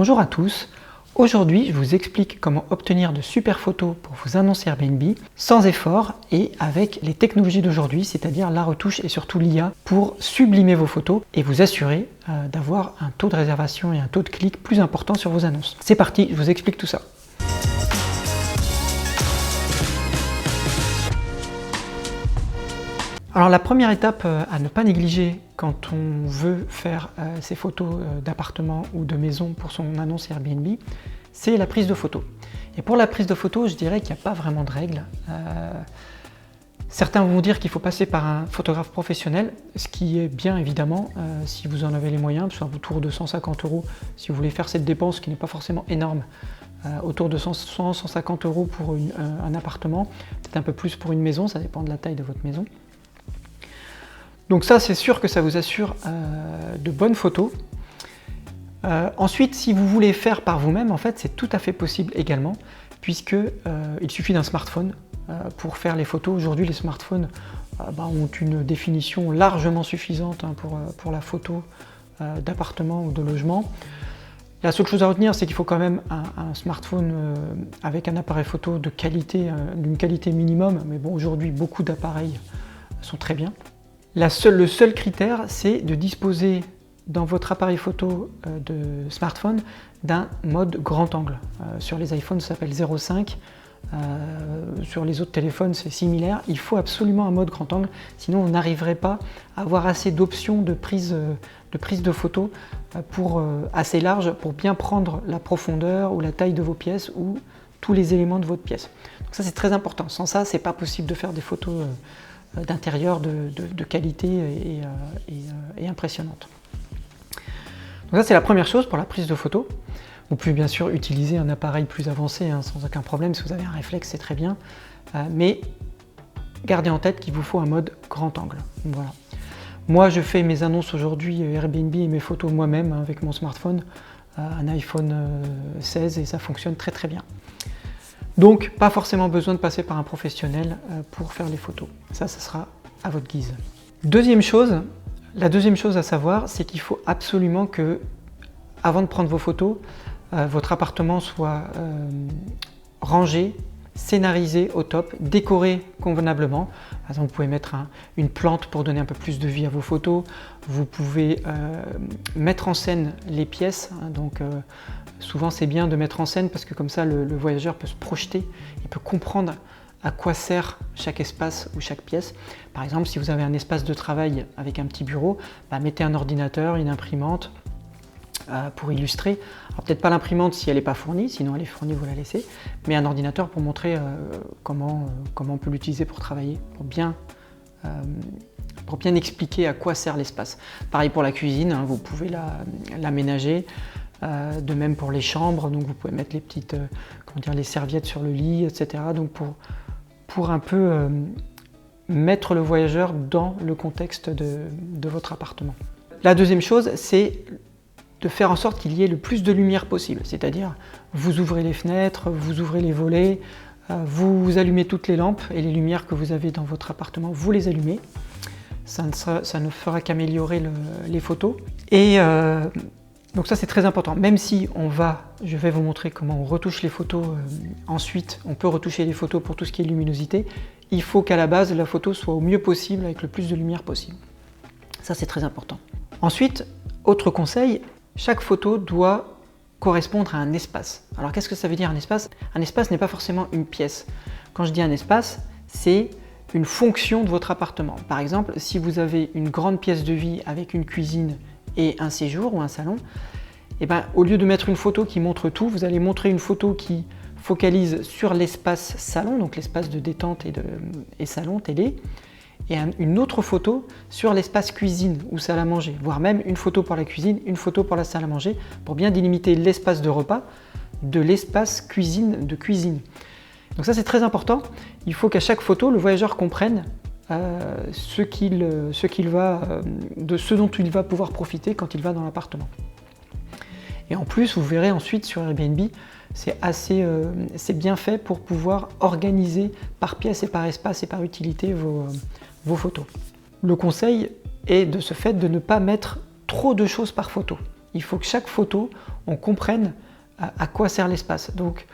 Bonjour à tous, aujourd'hui je vous explique comment obtenir de super photos pour vos annonces Airbnb sans effort et avec les technologies d'aujourd'hui, c'est-à-dire la retouche et surtout l'IA pour sublimer vos photos et vous assurer d'avoir un taux de réservation et un taux de clic plus important sur vos annonces. C'est parti, je vous explique tout ça. Alors la première étape à ne pas négliger quand on veut faire ses photos d'appartement ou de maison pour son annonce Airbnb, c'est la prise de photos. Et pour la prise de photos, je dirais qu'il n'y a pas vraiment de règles. Certains vont dire qu'il faut passer par un photographe professionnel, ce qui est bien évidemment si vous en avez les moyens, soit autour de 150 € si vous voulez faire cette dépense qui n'est pas forcément énorme. Autour de 100-150 € pour un appartement, peut-être un peu plus pour une maison, ça dépend de la taille de votre maison. Donc ça, c'est sûr que ça vous assure de bonnes photos. Ensuite, si vous voulez faire par vous-même, en fait, c'est tout à fait possible également, puisque il suffit d'un smartphone pour faire les photos. Aujourd'hui, les smartphones ont une définition largement suffisante pour la photo d'appartement ou de logement. La seule chose à retenir, c'est qu'il faut quand même un smartphone avec un appareil photo de qualité, d'une qualité minimum, mais bon, aujourd'hui, beaucoup d'appareils sont très bien. Le seul critère, c'est de disposer dans votre appareil photo de smartphone d'un mode grand angle. Sur les iPhones, ça s'appelle 0.5. Sur les autres téléphones, c'est similaire. Il faut absolument un mode grand angle, sinon on n'arriverait pas à avoir assez d'options de prise de photo assez large pour bien prendre la profondeur ou la taille de vos pièces ou tous les éléments de votre pièce. Donc ça, c'est très important. Sans ça, c'est pas possible de faire des photos d'intérieur de qualité et impressionnante. Donc ça, c'est la première chose pour la prise de photo. Vous pouvez bien sûr utiliser un appareil plus avancé sans aucun problème. Si vous avez un réflexe, c'est très bien, mais gardez en tête qu'il vous faut un mode grand angle. Voilà. Moi, je fais mes annonces aujourd'hui Airbnb et mes photos moi-même avec mon smartphone, un iPhone 16, et ça fonctionne très très bien. Donc, pas forcément besoin de passer par un professionnel pour faire les photos. Ça sera à votre guise. La deuxième chose à savoir, c'est qu'il faut absolument que, avant de prendre vos photos, votre appartement soit rangé, scénarisé au top, décoré convenablement. Par exemple, vous pouvez mettre une plante pour donner un peu plus de vie à vos photos. Vous pouvez mettre en scène les pièces. Souvent, c'est bien de mettre en scène parce que comme ça, le voyageur peut se projeter, il peut comprendre à quoi sert chaque espace ou chaque pièce. Par exemple, si vous avez un espace de travail avec un petit bureau, mettez un ordinateur, une imprimante pour illustrer. Alors peut-être pas l'imprimante si elle n'est pas fournie, sinon elle est fournie, vous la laissez, mais un ordinateur pour montrer comment on peut l'utiliser pour travailler, pour bien expliquer à quoi sert l'espace. Pareil pour la cuisine, vous pouvez l'aménager. De même pour les chambres, donc vous pouvez mettre les serviettes sur le lit, etc. Donc pour un peu mettre le voyageur dans le contexte de votre appartement. La deuxième chose, c'est de faire en sorte qu'il y ait le plus de lumière possible, c'est-à-dire vous ouvrez les fenêtres, vous ouvrez les volets, vous allumez toutes les lampes et les lumières que vous avez dans votre appartement, vous les allumez. Ça ne fera qu'améliorer les photos. Et donc ça, c'est très important. Même si je vais vous montrer comment on retouche les photos. Ensuite, on peut retoucher les photos pour tout ce qui est luminosité. Il faut qu'à la base, la photo soit au mieux possible avec le plus de lumière possible. Ça, c'est très important. Ensuite, autre conseil, chaque photo doit correspondre à un espace. Alors qu'est-ce que ça veut dire un espace? Un espace n'est pas forcément une pièce. Quand je dis un espace, c'est une fonction de votre appartement. Par exemple, si vous avez une grande pièce de vie avec une cuisine et un séjour ou un salon, au lieu de mettre une photo qui montre tout, vous allez montrer une photo qui focalise sur l'espace salon, donc l'espace de détente et salon, télé, et une autre photo sur l'espace cuisine ou salle à manger, voire même une photo pour la cuisine, une photo pour la salle à manger, pour bien délimiter l'espace de repas de l'espace cuisine de cuisine. Donc ça, c'est très important. Il faut qu'à chaque photo, le voyageur comprenne de ce dont il va pouvoir profiter quand il va dans l'appartement. Et en plus, vous verrez ensuite sur Airbnb, c'est bien fait pour pouvoir organiser par pièce et par espace et par utilité vos photos. Le conseil est de ce fait de ne pas mettre trop de choses par photo. il faut que chaque photo, on comprenne à quoi sert l'espace. Donc,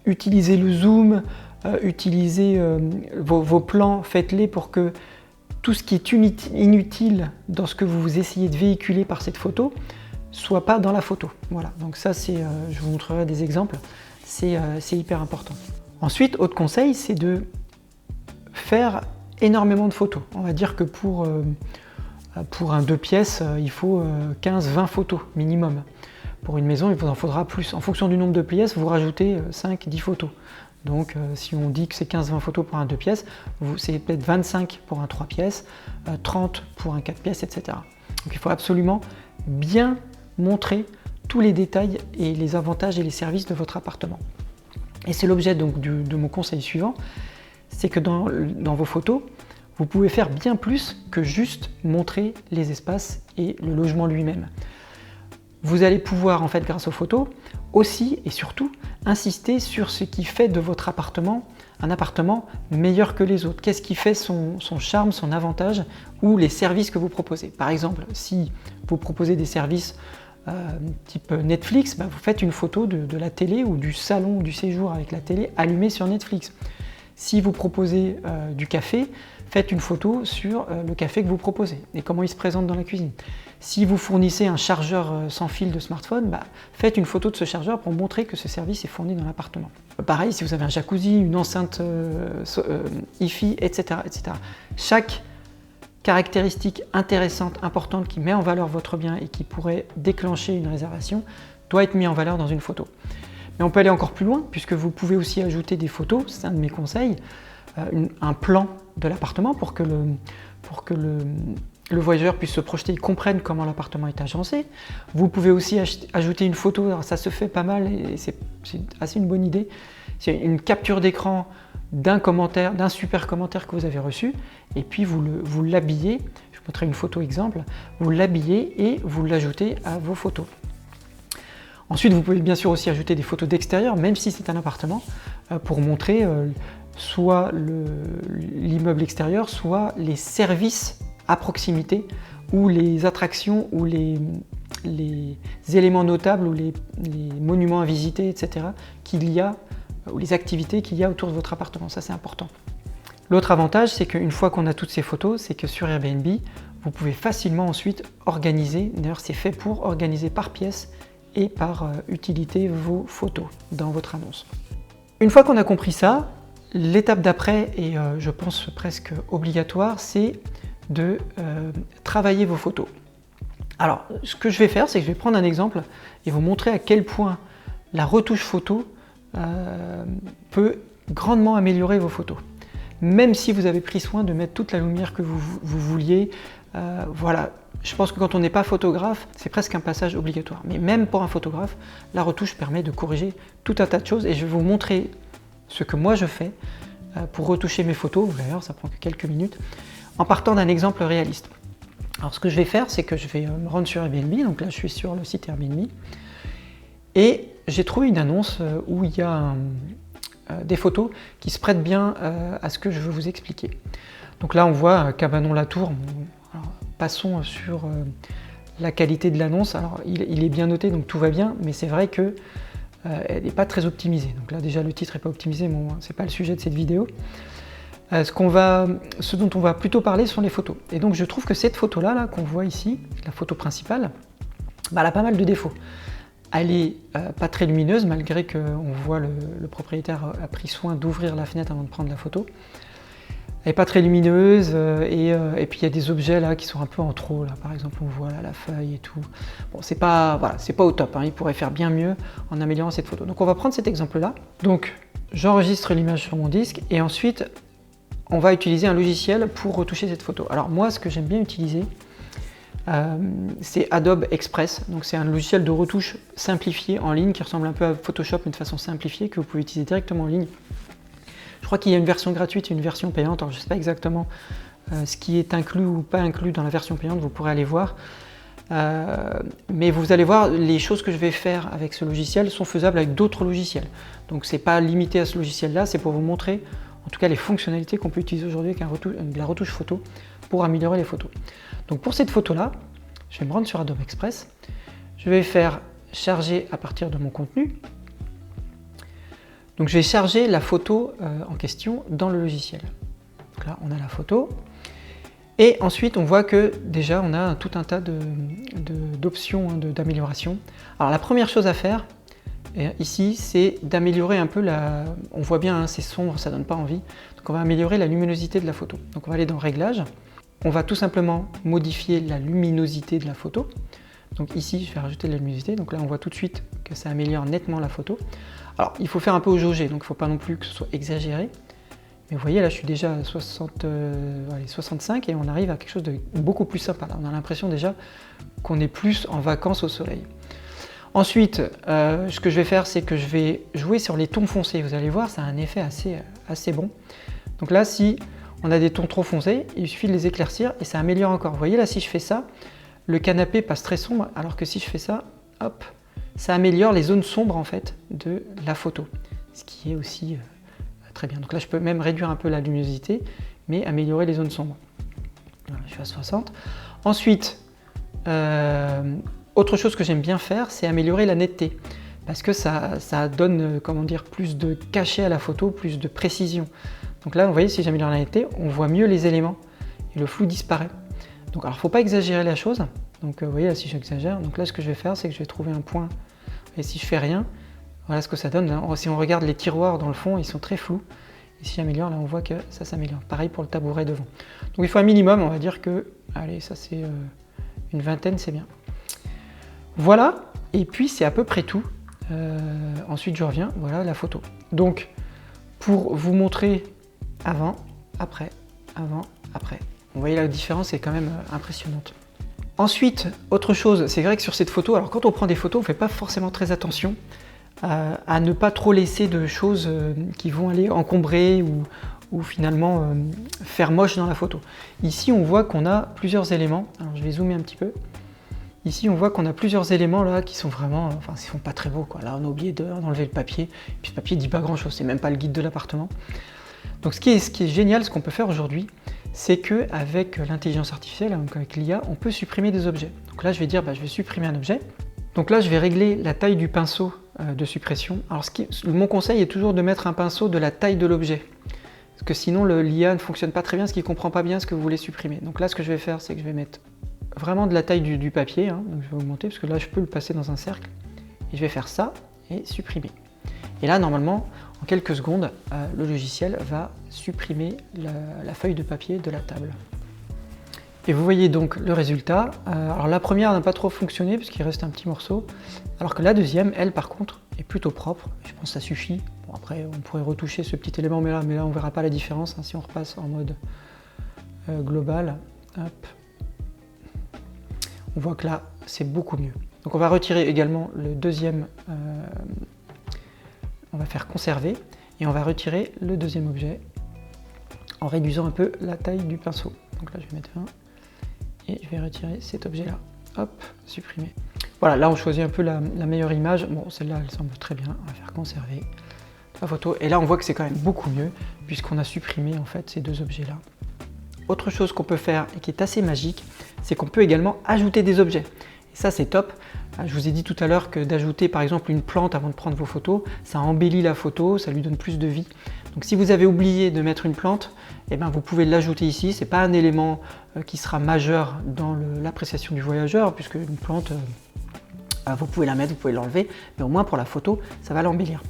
utilisez le zoom, utilisez vos plans, faites-les pour que tout ce qui est inutile dans ce que vous essayez de véhiculer par cette photo soit pas dans la photo. Voilà, donc ça, je vous montrerai des exemples, c'est hyper important. Ensuite, autre conseil, c'est de faire énormément de photos. On va dire que pour un 2 pièces, il faut 15-20 photos minimum. Pour une maison, il vous en faudra plus. En fonction du nombre de pièces, vous rajoutez 5-10 photos. Donc si on dit que c'est 15-20 photos pour un 2 pièces, c'est peut-être 25 pour un 3 pièces, 30 pour un 4 pièces, etc. Donc il faut absolument bien montrer tous les détails et les avantages et les services de votre appartement. Et c'est l'objet donc de mon conseil suivant, c'est que dans vos photos, vous pouvez faire bien plus que juste montrer les espaces et le logement lui-même. Vous allez pouvoir, en fait, grâce aux photos, aussi et surtout insister sur ce qui fait de votre appartement un appartement meilleur que les autres. Qu'est-ce qui fait son charme, son avantage ou les services que vous proposez. Par exemple, si vous proposez des services type Netflix, vous faites une photo de la télé ou du salon du séjour avec la télé allumée sur Netflix. Si vous proposez du café, faites une photo sur le café que vous proposez et comment il se présente dans la cuisine. Si vous fournissez un chargeur sans fil de smartphone, faites une photo de ce chargeur pour montrer que ce service est fourni dans l'appartement. Pareil, si vous avez un jacuzzi, une enceinte Hi-Fi, etc., etc. Chaque caractéristique intéressante, importante, qui met en valeur votre bien et qui pourrait déclencher une réservation, doit être mis en valeur dans une photo. Mais on peut aller encore plus loin, puisque vous pouvez aussi ajouter des photos, c'est un de mes conseils, un plan de l'appartement pour que le voyageur puisse se projeter et comprenne comment l'appartement est agencé. Vous pouvez aussi ajouter une photo, alors ça se fait pas mal et c'est assez une bonne idée, c'est une capture d'écran d'un super commentaire que vous avez reçu, et puis vous l'habillez, je vous montrerai une photo exemple, vous l'habillez et vous l'ajoutez à vos photos. Ensuite, vous pouvez bien sûr aussi ajouter des photos d'extérieur, même si c'est un appartement, pour montrer soit l'immeuble extérieur, soit les services à proximité, ou les attractions, ou les éléments notables, ou les monuments à visiter, etc., ou les activités qu'il y a autour de votre appartement. Ça, c'est important. L'autre avantage, c'est qu'une fois qu'on a toutes ces photos, c'est que sur Airbnb, vous pouvez facilement ensuite organiser, d'ailleurs c'est fait pour organiser par pièce et par utilité vos photos dans votre annonce. Une fois qu'on a compris ça, l'étape d'après, et je pense presque obligatoire, c'est de travailler vos photos. Alors, ce que je vais faire, c'est que je vais prendre un exemple et vous montrer à quel point la retouche photo peut grandement améliorer vos photos. Même si vous avez pris soin de mettre toute la lumière que vous vouliez, voilà. Je pense que quand on n'est pas photographe, c'est presque un passage obligatoire. Mais même pour un photographe, la retouche permet de corriger tout un tas de choses et je vais vous montrer ce que moi je fais pour retoucher mes photos. D'ailleurs, ça prend que quelques minutes, en partant d'un exemple réaliste. Alors ce que je vais faire, c'est que je vais me rendre sur Airbnb. Donc là, je suis sur le site Airbnb. Et j'ai trouvé une annonce où il y a des photos qui se prêtent bien à ce que je veux vous expliquer. Donc là, on voit Cabanon-la-Tour. Alors, passons sur la qualité de l'annonce. Alors, il est bien noté, donc tout va bien, mais c'est vrai que elle n'est pas très optimisée. Donc là, déjà, le titre n'est pas optimisé, mais ce n'est pas le sujet de cette vidéo. Ce dont on va plutôt parler sont les photos. Et donc, je trouve que cette photo-là, qu'on voit ici, la photo principale, elle a pas mal de défauts. Elle n'est pas très lumineuse, malgré qu'on voit le propriétaire a pris soin d'ouvrir la fenêtre avant de prendre la photo. Elle n'est pas très lumineuse et puis il y a des objets là qui sont un peu en trop. Là, par exemple, on voit là, la feuille et tout. Bon, c'est pas au top. Il pourrait faire bien mieux en améliorant cette photo. Donc on va prendre cet exemple-là. Donc j'enregistre l'image sur mon disque et ensuite on va utiliser un logiciel pour retoucher cette photo. Alors moi, ce que j'aime bien utiliser, c'est Adobe Express. Donc c'est un logiciel de retouche simplifié en ligne qui ressemble un peu à Photoshop mais de façon simplifiée que vous pouvez utiliser directement en ligne. Je crois qu'il y a une version gratuite et une version payante. Alors je ne sais pas exactement ce qui est inclus ou pas inclus dans la version payante, vous pourrez aller voir. Mais vous allez voir, les choses que je vais faire avec ce logiciel sont faisables avec d'autres logiciels. Donc ce n'est pas limité à ce logiciel-là, c'est pour vous montrer en tout cas les fonctionnalités qu'on peut utiliser aujourd'hui avec la retouche photo pour améliorer les photos. Donc pour cette photo-là, Je vais me rendre sur Adobe Express. Je vais faire charger à partir de mon contenu. Donc je vais charger la photo en question dans le logiciel. Donc là, on a la photo. Et ensuite, on voit que déjà, on a tout un tas d'options d'amélioration. Alors la première chose à faire, ici, c'est d'améliorer un peu la... On voit bien, hein, c'est sombre, ça donne pas envie. Donc on va améliorer la luminosité de la photo. Donc on va aller dans Réglages. On va tout simplement modifier la luminosité de la photo. Donc ici, je vais rajouter de la luminosité. Donc là, on voit tout de suite que ça améliore nettement la photo. Alors, il faut faire un peu au jaugé, donc il ne faut pas non plus que ce soit exagéré. Mais vous voyez, là, je suis déjà à 65 et on arrive à quelque chose de beaucoup plus sympa. Là, on a l'impression déjà qu'on est plus en vacances au soleil. Ensuite, ce que je vais faire, c'est que je vais jouer sur les tons foncés. Vous allez voir, ça a un effet assez bon. Donc là, si on a des tons trop foncés, il suffit de les éclaircir et ça améliore encore. Vous voyez, là, si je fais ça, le canapé passe très sombre, alors que si je fais ça, hop, ça améliore les zones sombres en fait de la photo, ce qui est aussi très bien. Donc là, je peux même réduire un peu la luminosité, mais améliorer les zones sombres. Voilà, je suis à 60. Ensuite, autre chose que j'aime bien faire, c'est améliorer la netteté, parce que ça donne, comment dire, plus de cachet à la photo, plus de précision. Donc là, vous voyez, si j'améliore la netteté, on voit mieux les éléments et le flou disparaît. Donc, alors, il ne faut pas exagérer la chose. Donc, vous voyez, là, si j'exagère, donc là, ce que je vais faire, c'est que je vais trouver un point. Et si je fais rien, voilà ce que ça donne. Là, si on regarde les tiroirs dans le fond, ils sont très flous. Et si j'améliore, là, on voit que ça s'améliore. Pareil pour le tabouret devant. Donc, il faut un minimum, on va dire que, allez, ça c'est une vingtaine, c'est bien. Voilà. Et puis, c'est à peu près tout. Ensuite, je reviens. Voilà la photo. Donc, pour vous montrer avant, après, avant, après. Vous voyez, la différence est quand même impressionnante. Ensuite, autre chose, c'est vrai que sur cette photo, alors quand on prend des photos, on ne fait pas forcément très attention à ne pas trop laisser de choses qui vont aller encombrer ou finalement faire moche dans la photo. Ici, on voit qu'on a plusieurs éléments. Alors, je vais zoomer un petit peu. Ici, on voit qu'on a plusieurs éléments là qui sont vraiment, enfin, ils sont pas très beaux, quoi. Là, on a oublié d'enlever le papier. Et puis, ce papier dit pas grand-chose, c'est même pas le guide de l'appartement. Donc, ce qui est génial, ce qu'on peut faire aujourd'hui, c'est qu'avec l'intelligence artificielle, donc avec l'IA, on peut supprimer des objets. Donc là, je vais dire, je vais supprimer un objet. Donc là, je vais régler la taille du pinceau de suppression. Alors, mon conseil est toujours de mettre un pinceau de la taille de l'objet. Parce que sinon, l'IA ne fonctionne pas très bien, parce qu'il ne comprend pas bien ce que vous voulez supprimer. Donc là, ce que je vais faire, c'est que je vais mettre vraiment de la taille du papier. Hein. Donc je vais augmenter, parce que là, je peux le passer dans un cercle. Et je vais faire ça et supprimer. Et là, normalement, en quelques secondes, le logiciel va supprimer la feuille de papier de la table. Et vous voyez donc le résultat. Alors la première n'a pas trop fonctionné parce qu'il reste un petit morceau, alors que la deuxième, elle par contre, est plutôt propre. Je pense que ça suffit. Bon, après, on pourrait retoucher ce petit élément, mais là on ne verra pas la différence hein, si on repasse en mode global. Hop. On voit que là, c'est beaucoup mieux. Donc on va retirer également le deuxième. On va faire conserver et on va retirer le deuxième objet en réduisant un peu la taille du pinceau. Donc là, je vais mettre 1 et je vais retirer cet objet-là. Hop, supprimer. Voilà, là, on choisit un peu la meilleure image. Bon, celle-là, elle semble très bien. On va faire conserver la photo. Et là, on voit que c'est quand même beaucoup mieux puisqu'on a supprimé en fait ces deux objets-là. Autre chose qu'on peut faire et qui est assez magique, c'est qu'on peut également ajouter des objets. Et ça, c'est top. Je vous ai dit tout à l'heure que d'ajouter par exemple une plante avant de prendre vos photos, ça embellit la photo, ça lui donne plus de vie. Donc si vous avez oublié de mettre une plante, eh bien, vous pouvez l'ajouter ici. Ce n'est pas un élément qui sera majeur dans l'appréciation du voyageur, puisque une plante, vous pouvez la mettre, vous pouvez l'enlever, mais au moins pour la photo, ça va l'embellir.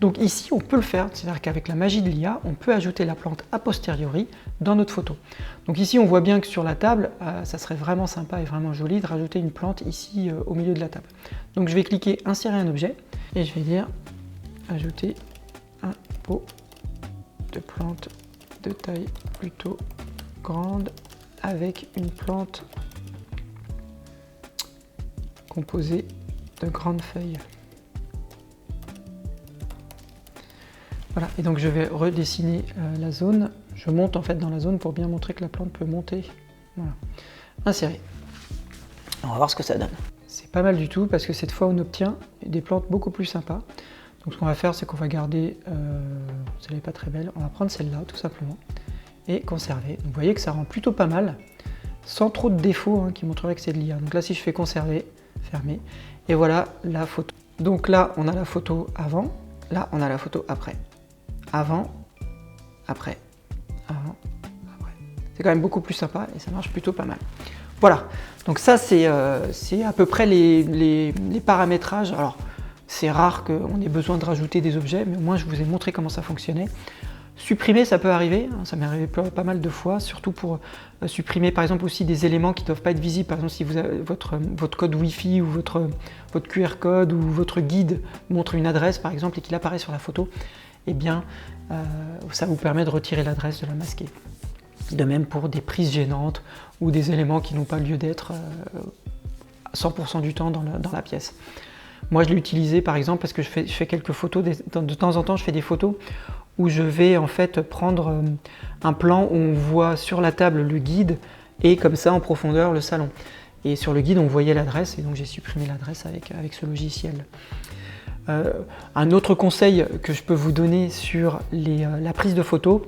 Donc ici, on peut le faire, c'est-à-dire qu'avec la magie de l'IA, on peut ajouter la plante a posteriori dans notre photo. Donc ici, on voit bien que sur la table, ça serait vraiment sympa et vraiment joli de rajouter une plante ici au milieu de la table. Donc je vais cliquer insérer un objet et je vais dire ajouter un pot de plante de taille plutôt grande avec une plante composée de grandes feuilles. Voilà, et donc je vais redessiner la zone. Je monte en fait dans la zone pour bien montrer que la plante peut monter. Voilà, insérer. On va voir ce que ça donne. C'est pas mal du tout parce que cette fois on obtient des plantes beaucoup plus sympas. Donc ce qu'on va faire, c'est qu'on va garder, celle-là n'est pas très belle, on va prendre celle-là tout simplement et conserver. Donc, vous voyez que ça rend plutôt pas mal. sans trop de défauts hein, qui montreraient que c'est de l'IA. Donc là, si je fais conserver, fermer, et voilà la photo. Donc là, on a la photo avant, là, on a la photo après. Avant, après, avant, après. C'est quand même beaucoup plus sympa et ça marche plutôt pas mal. Voilà, donc ça c'est à peu près les paramétrages. Alors c'est rare qu'on ait besoin de rajouter des objets, mais au moins je vous ai montré comment ça fonctionnait. Supprimer, ça peut arriver, hein, ça m'est arrivé pas mal de fois, surtout pour supprimer par exemple aussi des éléments qui ne doivent pas être visibles. Par exemple, si vous avez votre code Wi-Fi ou votre QR code ou votre guide montre une adresse par exemple et qu'il apparaît sur la photo, eh bien ça vous permet de retirer l'adresse, de la masquer. De même pour des prises gênantes ou des éléments qui n'ont pas lieu d'être 100% du temps dans la pièce. Moi je l'ai utilisé par exemple parce que je fais quelques photos, de temps en temps je fais des photos où je vais en fait prendre un plan où on voit sur la table le guide et comme ça en profondeur le salon. Et sur le guide on voyait l'adresse et donc j'ai supprimé l'adresse avec ce logiciel. Un autre conseil que je peux vous donner sur la prise de photos,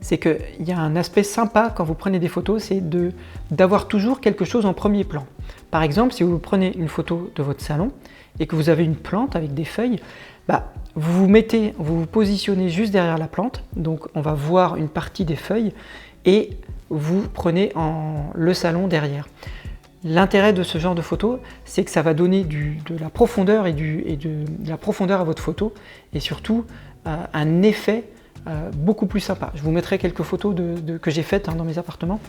c'est qu'il y a un aspect sympa quand vous prenez des photos, c'est d'avoir toujours quelque chose en premier plan. Par exemple, si vous prenez une photo de votre salon et que vous avez une plante avec des feuilles, vous vous positionnez juste derrière la plante, donc on va voir une partie des feuilles et vous prenez le salon derrière. L'intérêt de ce genre de photo, c'est que ça va donner de la profondeur et de la profondeur à votre photo et surtout un effet beaucoup plus sympa. Je vous mettrai quelques photos que j'ai faites dans mes appartements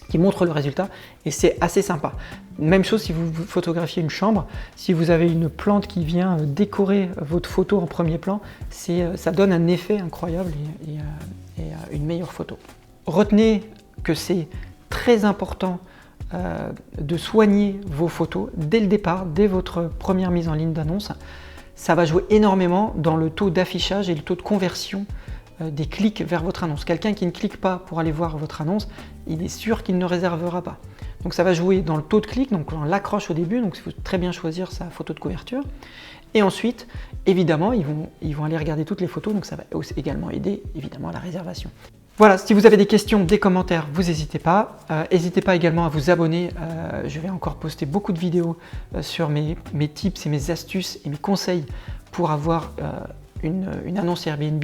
qui montrent le résultat et c'est assez sympa. Même chose si vous photographiez une chambre, si vous avez une plante qui vient décorer votre photo en premier plan, ça donne un effet incroyable et une meilleure photo. Retenez que c'est très important de soigner vos photos dès le départ, dès votre première mise en ligne d'annonce. Ça va jouer énormément dans le taux d'affichage et le taux de conversion des clics vers votre annonce. Quelqu'un qui ne clique pas pour aller voir votre annonce, il est sûr qu'il ne réservera pas. Donc ça va jouer dans le taux de clic, donc dans l'accroche au début, donc il faut très bien choisir sa photo de couverture. Et ensuite, évidemment, ils vont aller regarder toutes les photos, donc ça va également aider évidemment à la réservation. Voilà, si vous avez des questions, des commentaires, vous n'hésitez pas. N'hésitez pas également à vous abonner. Je vais encore poster beaucoup de vidéos sur mes tips et mes astuces et mes conseils pour avoir une annonce Airbnb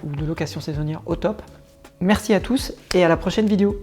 ou de location saisonnière au top. Merci à tous et à la prochaine vidéo.